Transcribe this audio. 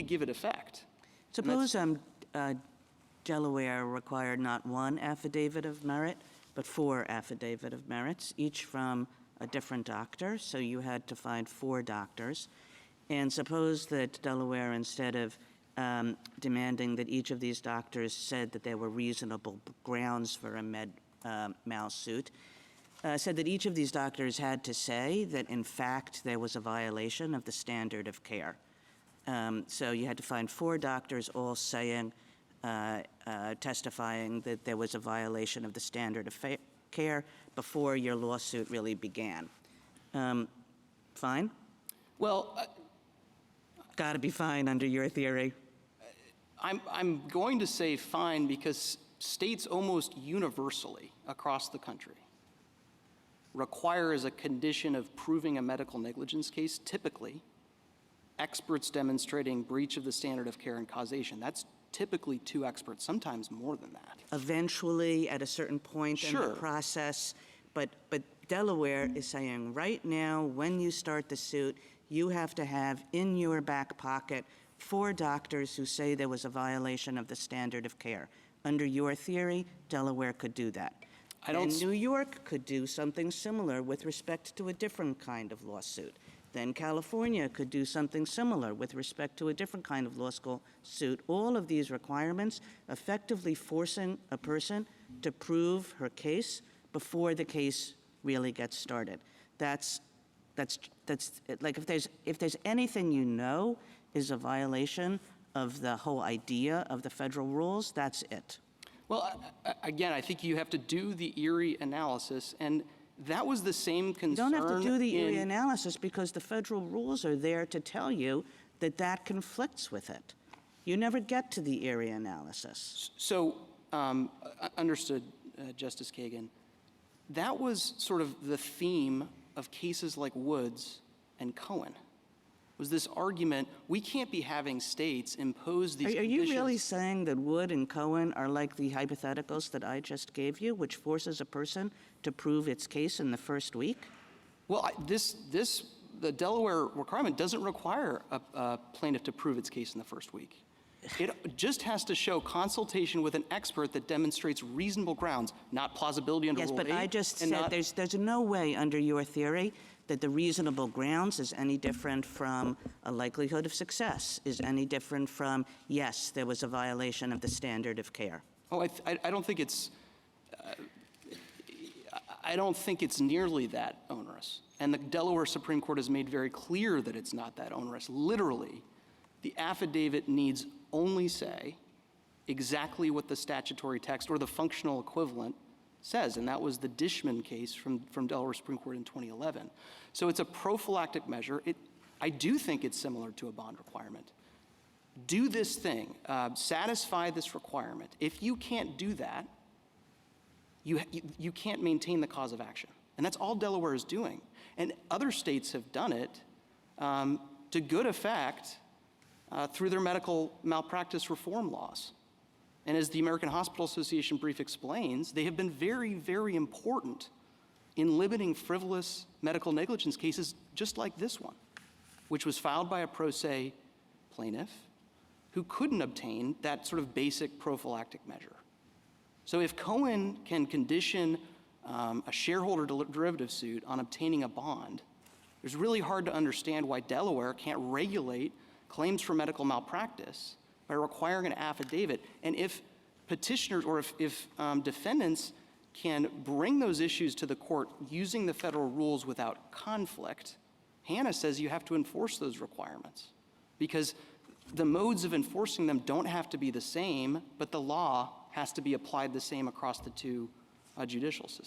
give it effect. Suppose Delaware required not one affidavit of merit, but 4 affidavit of merits, each from a different doctor. So you had to find 4 doctors. And suppose that Delaware, instead of demanding that each of these doctors said that there were reasonable grounds for a mal suit, said that each of these doctors had to say that, in fact, there was a violation of the standard of care. So you had to find 4 doctors all saying, testifying that there was a violation of the standard of care before your lawsuit really began. Fine? Well, got to be fine under your theory. I'm going to say fine because states almost universally across the country require, as a condition of proving a medical negligence case, typically experts demonstrating breach of the standard of care and causation. That's typically 2 experts, sometimes more than that. Eventually, at a certain point in the process, but Delaware is saying right now, when you start the suit, you have to have in your back pocket 4 doctors who say there was a violation of the standard of care. Under your theory, Delaware could do that. And New York could do something similar with respect to a different kind of lawsuit. Then California could do something similar with respect to a different kind of law school suit. All of these requirements effectively forcing a person to prove her case before the case really gets started. That's like if there's anything you know is a violation of the whole idea of the federal rules, that's it. Well, again, I think you have to do the Erie analysis, and that was the same concern. You don't have to do the Erie analysis because the federal rules are there to tell you that that conflicts with it. You never get to the Erie analysis. So, understood, Justice Kagan. That was sort of the theme of cases like Woods and Cohen, was this argument, we can't be having states impose these conditions. Are you really saying that Wood and Cohen are like the hypotheticals that I just gave you, which forces a person to prove its case in the first week? Well, the Delaware requirement doesn't require a plaintiff to prove its case in the first week. It just has to show consultation with an expert that demonstrates reasonable grounds, not plausibility under Rule 8. Yes, but I just said there's no way under your theory that the reasonable grounds is any different from a likelihood of success, is any different from, yes, there was a violation of the standard of care. Oh, I don't think it's nearly that onerous. And the Delaware Supreme Court has made very clear that it's not that onerous. Literally, the affidavit needs only say exactly what the statutory text or the functional equivalent says, and that was the Dishman case from Delaware Supreme Court in 2011. So it's a prophylactic measure. I do think it's similar to a bond requirement. Do this thing, satisfy this requirement. If you can't do that, you can't maintain the cause of action. And that's all Delaware is doing. And other states have done it to good effect through their medical malpractice reform laws. And as the American Hospital Association brief explains, they have been very, very important in limiting frivolous medical negligence cases just like this one, which was filed by a pro se plaintiff who couldn't obtain that sort of basic prophylactic measure. So if Cohen can condition a shareholder derivative suit on obtaining a bond, it's really hard to understand why Delaware can't regulate claims for medical malpractice by requiring an affidavit. And if petitioners or if defendants can bring those issues to the court using the federal rules without conflict, Hannah says you have to enforce those requirements because the modes of enforcing them don't have to be the same, but the law has to be applied the same across the 2 judicial systems.